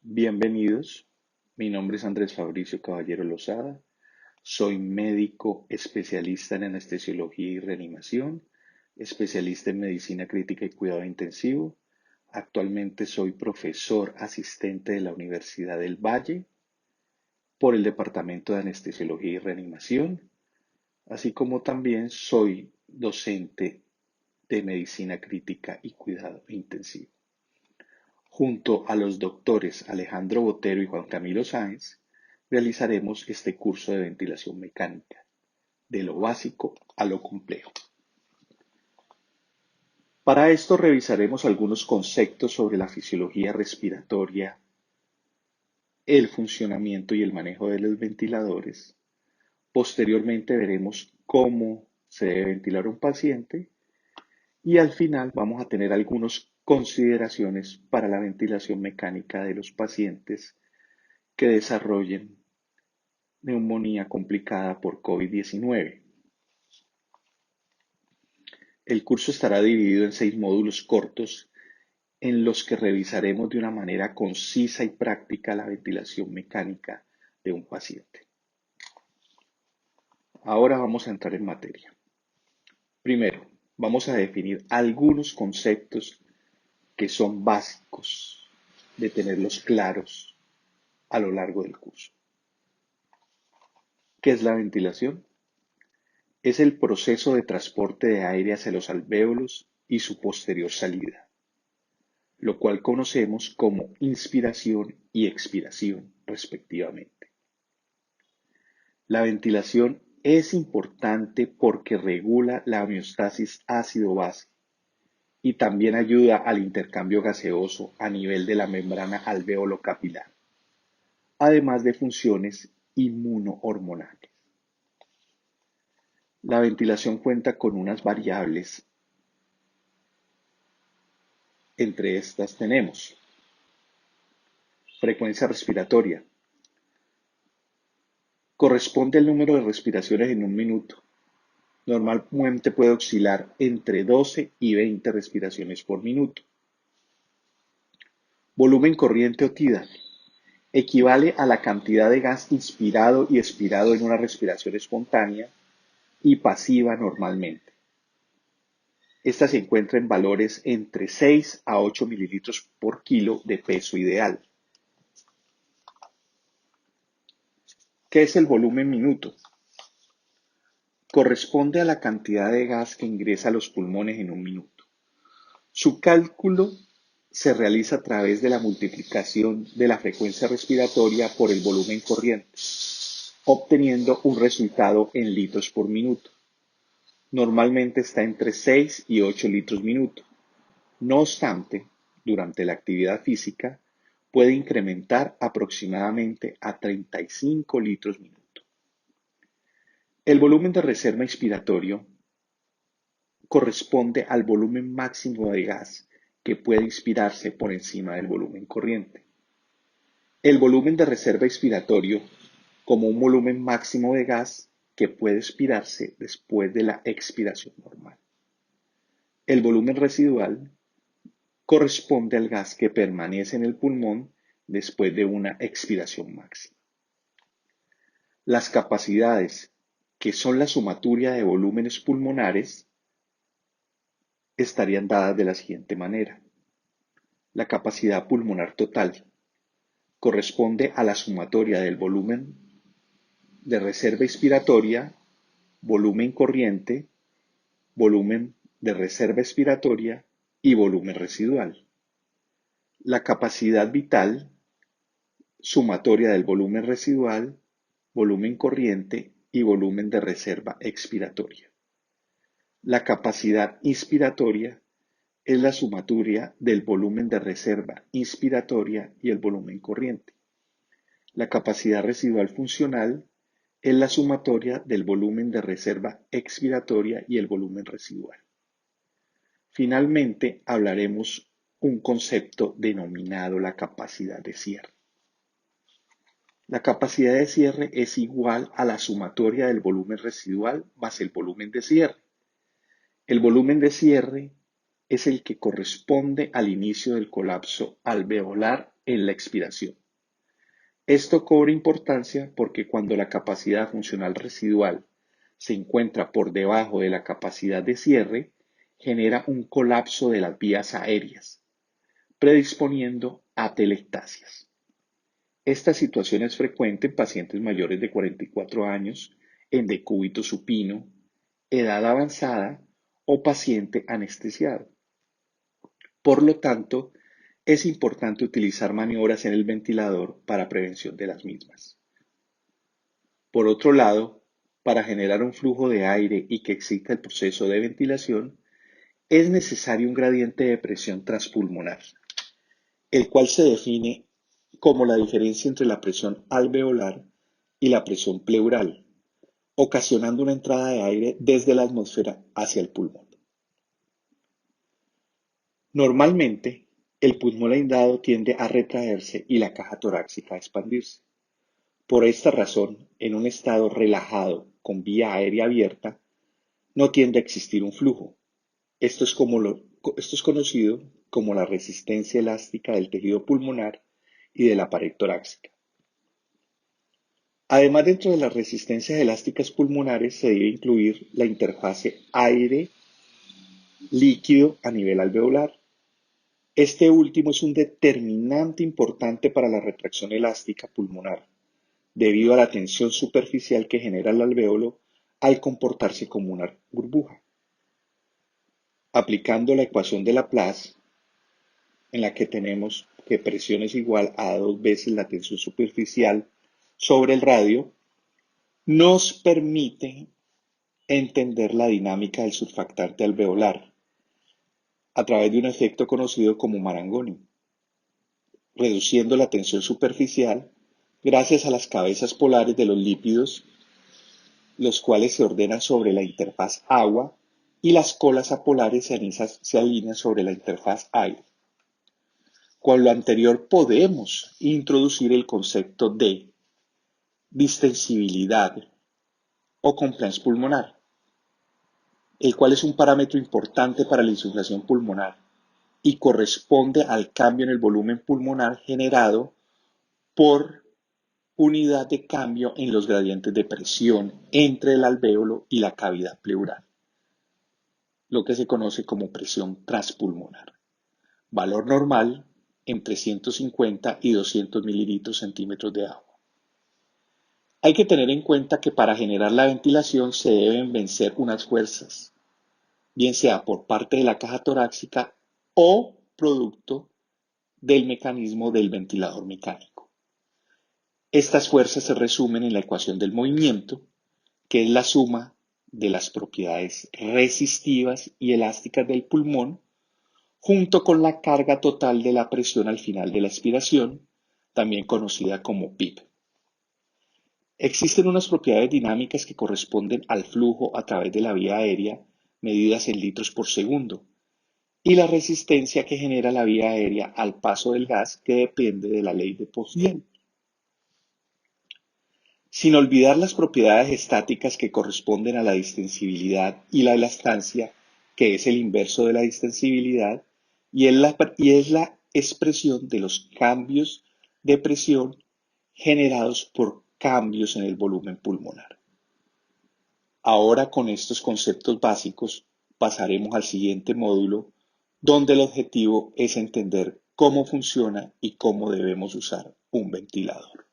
Bienvenidos, mi nombre es Andrés Fabricio Caballero Lozada, soy médico especialista en anestesiología y reanimación, especialista en medicina crítica y cuidado intensivo. Actualmente soy profesor asistente de la Universidad del Valle por el Departamento de Anestesiología y Reanimación, así como también soy docente de medicina crítica y cuidado intensivo. Junto a los doctores Alejandro Botero y Juan Camilo Sáenz, realizaremos este curso de ventilación mecánica, de lo básico a lo complejo. Para esto revisaremos algunos conceptos sobre la fisiología respiratoria, el funcionamiento y el manejo de los ventiladores. Posteriormente veremos cómo se debe ventilar un paciente y al final vamos a tener algunas consideraciones para la ventilación mecánica de los pacientes que desarrollen neumonía complicada por COVID-19. El curso estará dividido en 6 módulos cortos en los que revisaremos de una manera concisa y práctica la ventilación mecánica de un paciente. Ahora vamos a entrar en materia. Primero, vamos a definir algunos conceptos que son básicos de tenerlos claros a lo largo del curso. ¿Qué es la ventilación? Es el proceso de transporte de aire hacia los alvéolos y su posterior salida, lo cual conocemos como inspiración y expiración, respectivamente. La ventilación es importante porque regula la homeostasis ácido-base y también ayuda al intercambio gaseoso a nivel de la membrana alveolo-capilar, además de funciones inmunohormonales. La ventilación cuenta con unas variables. Entre estas tenemos frecuencia respiratoria. Corresponde al número de respiraciones en un minuto. Normalmente puede oscilar entre 12 y 20 respiraciones por minuto. Volumen corriente o TIDA. Equivale a la cantidad de gas inspirado y expirado en una respiración espontánea y pasiva normalmente. Esta se encuentra en valores entre 6 a 8 mililitros por kilo de peso ideal. ¿Qué es el volumen minuto? Corresponde a la cantidad de gas que ingresa a los pulmones en un minuto. Su cálculo se realiza a través de la multiplicación de la frecuencia respiratoria por el volumen corriente, obteniendo un resultado en litros por minuto. Normalmente está entre 6 y 8 litros minuto. No obstante, durante la actividad física puede incrementar aproximadamente a 35 litros minuto. El volumen de reserva inspiratorio corresponde al volumen máximo de gas que puede inspirarse por encima del volumen corriente. El volumen de reserva expiratorio como un volumen máximo de gas que puede expirarse después de la expiración normal. El volumen residual corresponde al gas que permanece en el pulmón después de una expiración máxima. Las capacidades, que son la sumatoria de volúmenes pulmonares, estarían dadas de la siguiente manera. La capacidad pulmonar total corresponde a la sumatoria del volumen de reserva expiratoria, volumen corriente, volumen de reserva expiratoria y volumen residual. La capacidad vital, sumatoria del volumen residual, volumen corriente y volumen de reserva expiratoria. La capacidad inspiratoria es la sumatoria del volumen de reserva inspiratoria y el volumen corriente. La capacidad residual funcional es la sumatoria del volumen de reserva expiratoria y el volumen residual. Finalmente, hablaremos un concepto denominado la capacidad de cierre. La capacidad de cierre es igual a la sumatoria del volumen residual más el volumen de cierre. El volumen de cierre es el que corresponde al inicio del colapso alveolar en la expiración. Esto cobra importancia porque cuando la capacidad funcional residual se encuentra por debajo de la capacidad de cierre, genera un colapso de las vías aéreas, predisponiendo a telectasias. Esta situación es frecuente en pacientes mayores de 44 años, en decúbito supino, edad avanzada o paciente anestesiado. Por lo tanto, es importante utilizar maniobras en el ventilador para prevención de las mismas. Por otro lado, para generar un flujo de aire y que exista el proceso de ventilación, es necesario un gradiente de presión transpulmonar, el cual se define como la diferencia entre la presión alveolar y la presión pleural, ocasionando una entrada de aire desde la atmósfera hacia el pulmón. Normalmente, el pulmón inhalado tiende a retraerse y la caja torácica a expandirse. Por esta razón, en un estado relajado con vía aérea abierta, no tiende a existir un flujo. Esto es conocido como la resistencia elástica del tejido pulmonar y de la pared torácica. Además, dentro de las resistencias elásticas pulmonares se debe incluir la interfase aire-líquido a nivel alveolar. Este último es un determinante importante para la retracción elástica pulmonar, debido a la tensión superficial que genera el alvéolo al comportarse como una burbuja. Aplicando la ecuación de Laplace, en la que tenemos que presión es igual a 2 veces la tensión superficial sobre el radio, nos permite entender la dinámica del surfactante alveolar a través de un efecto conocido como Marangoni, reduciendo la tensión superficial gracias a las cabezas polares de los lípidos, los cuales se ordenan sobre la interfaz agua y las colas apolares se alinean sobre la interfaz aire. Con lo anterior podemos introducir el concepto de distensibilidad o compliance pulmonar, el cual es un parámetro importante para la insuflación pulmonar y corresponde al cambio en el volumen pulmonar generado por unidad de cambio en los gradientes de presión entre el alvéolo y la cavidad pleural, lo que se conoce como presión transpulmonar. Valor normal entre 150 y 200 mililitros centímetros de agua. Hay que tener en cuenta que para generar la ventilación se deben vencer unas fuerzas, bien sea por parte de la caja torácica o producto del mecanismo del ventilador mecánico. Estas fuerzas se resumen en la ecuación del movimiento, que es la suma de las propiedades resistivas y elásticas del pulmón, junto con la carga total de la presión al final de la expiración, también conocida como PIB. Existen unas propiedades dinámicas que corresponden al flujo a través de la vía aérea, medidas en litros por segundo, y la resistencia que genera la vía aérea al paso del gas, que depende de la ley de Poisson. Sin olvidar las propiedades estáticas que corresponden a la distensibilidad y la elastancia, que es el inverso de la distensibilidad, y es la expresión de los cambios de presión generados por cambios en el volumen pulmonar. Ahora, con estos conceptos básicos pasaremos al siguiente módulo, donde el objetivo es entender cómo funciona y cómo debemos usar un ventilador.